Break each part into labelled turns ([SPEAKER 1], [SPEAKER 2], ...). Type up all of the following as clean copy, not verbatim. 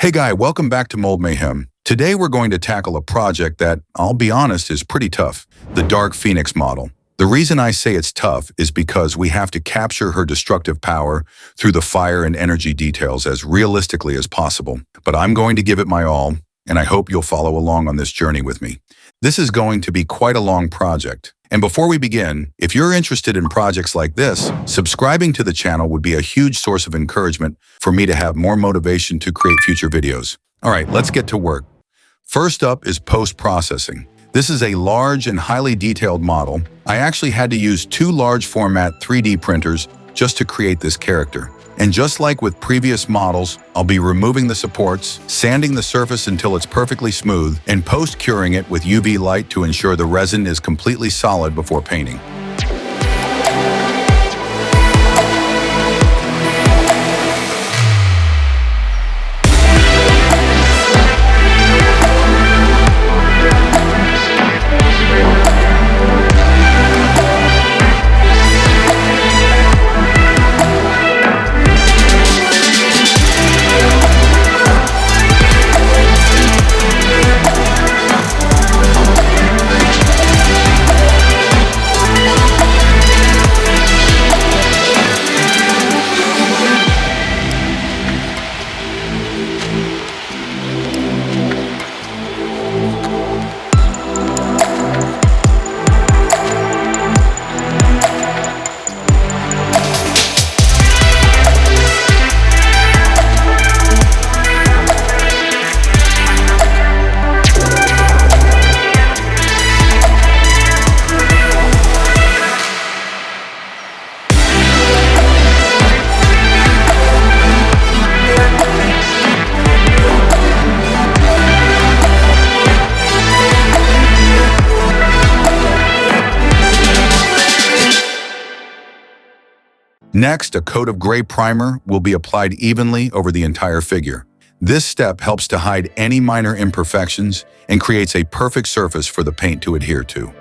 [SPEAKER 1] Hey guy, welcome back to Mold Mayhem. Today we're going to tackle a project that, I'll be honest, is pretty tough. The Dark Phoenix model. The reason I say it's tough is because we have to capture her destructive power through the fire and energy details as realistically as possible. But I'm going to give it my all, and I hope you'll follow along on this journey with me. This is going to be quite a long project. And before we begin, if you're interested in projects like this, subscribing to the channel would be a huge source of encouragement for me to have more motivation to create future videos. All right, let's get to work. First up is post-processing. This is a large and highly detailed model. I actually had to use two large format 3D printers just to create this character. And just like with previous models, I'll be removing the supports, sanding the surface until it's perfectly smooth, and post-curing it with UV light to ensure the resin is completely solid before painting. Next, a coat of gray primer will be applied evenly over the entire figure. This step helps to hide any minor imperfections and creates a perfect surface for the paint to adhere to.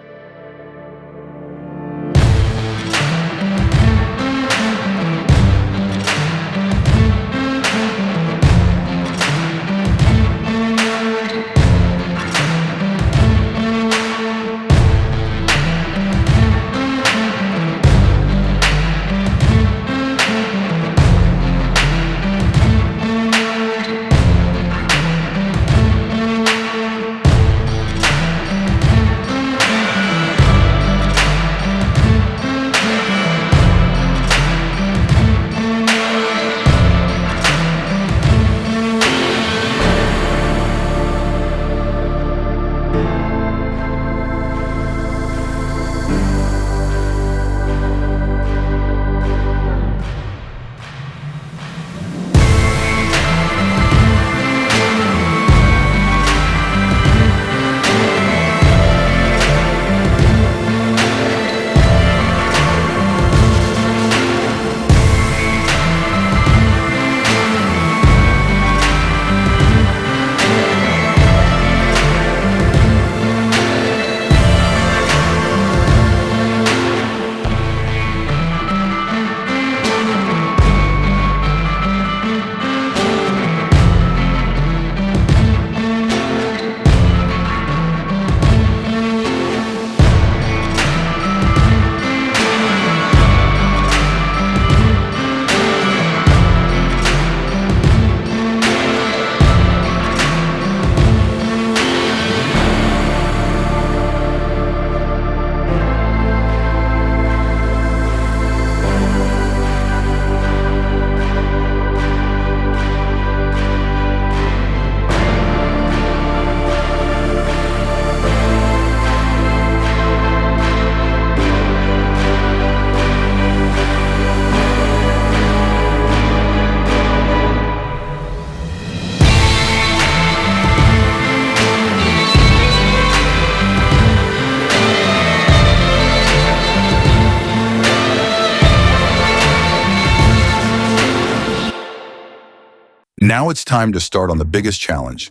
[SPEAKER 1] Now it's time to start on the biggest challenge,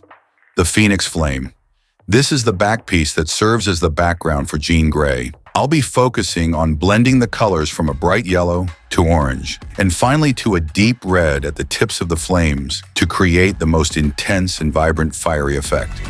[SPEAKER 1] the Phoenix Flame. This is the back piece that serves as the background for Jean Grey. I'll be focusing on blending the colors from a bright yellow to orange, and finally to a deep red at the tips of the flames to create the most intense and vibrant fiery effect.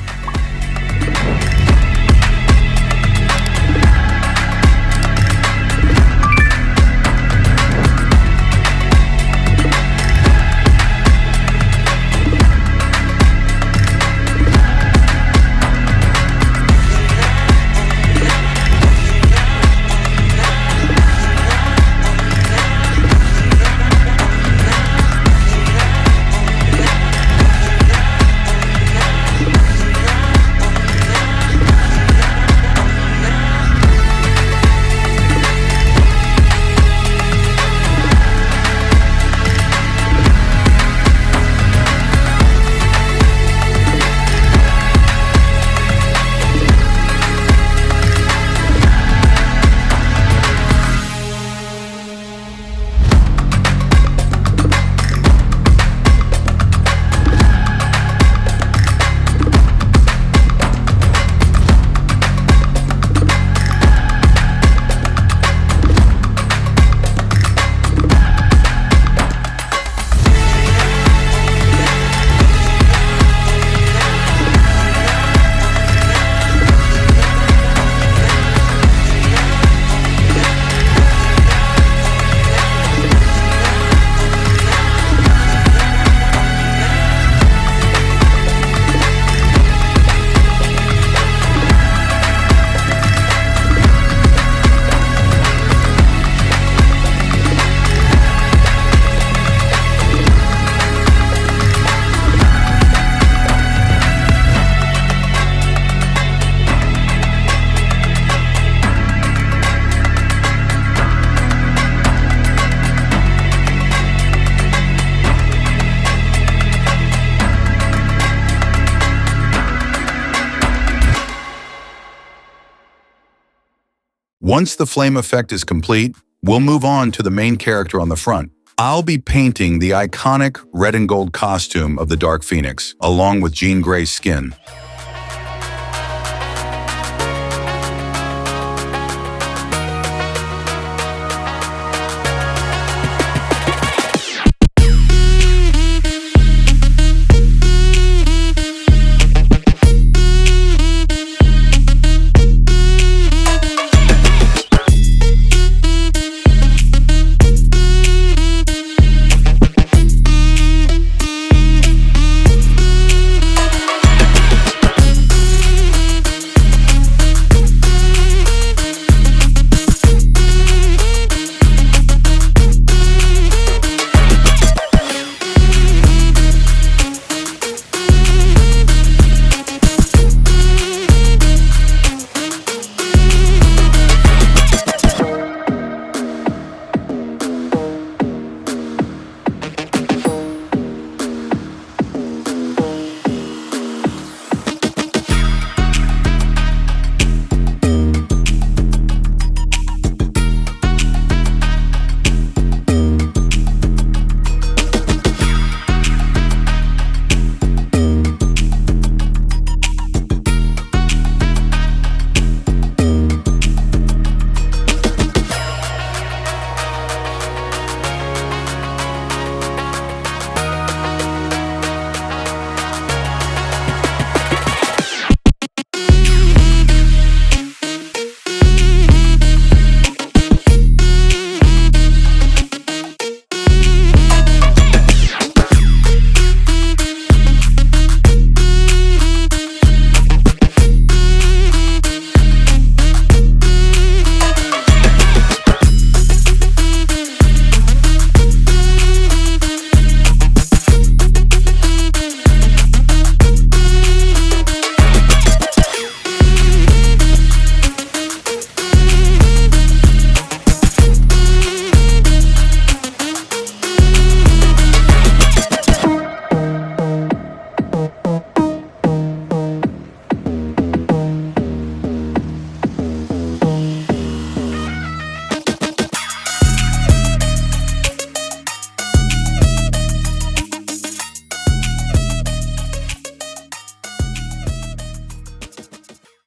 [SPEAKER 1] Once the flame effect is complete, we'll move on to the main character on the front. I'll be painting the iconic red and gold costume of the Dark Phoenix, along with Jean Grey's skin.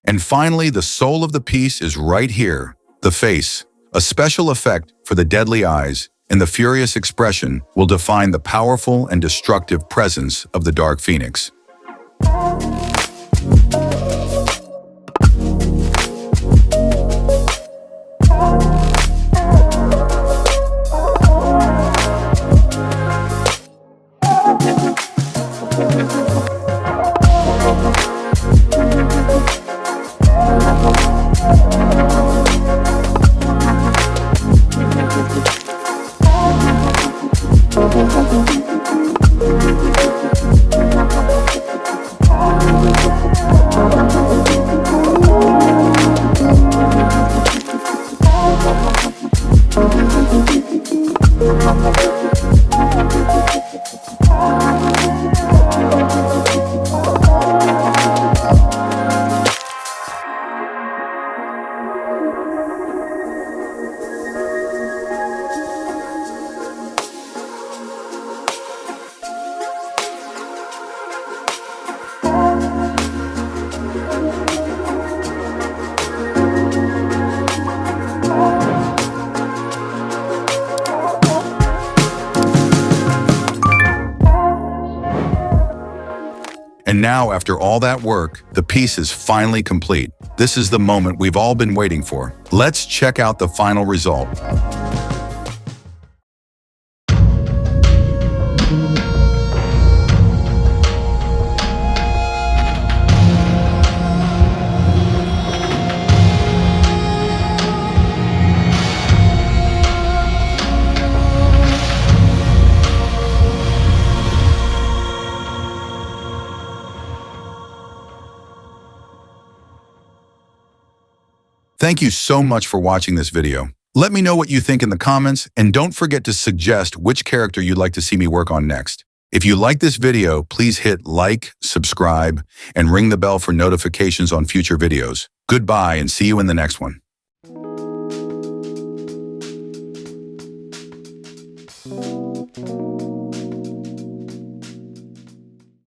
[SPEAKER 1] And finally, the soul of the piece is right here, The face, a special effect for the deadly eyes and the furious expression, will define the powerful and destructive presence of the Dark Phoenix. And now, after all that work, the piece is finally complete. This is the moment we've all been waiting for. Let's check out the final result. Thank you so much for watching this video. Let me know what you think in the comments, and don't forget to suggest which character you'd like to see me work on next. If you like this video, please hit like, subscribe, and ring the bell for notifications on future videos. Goodbye, and see you in the next one.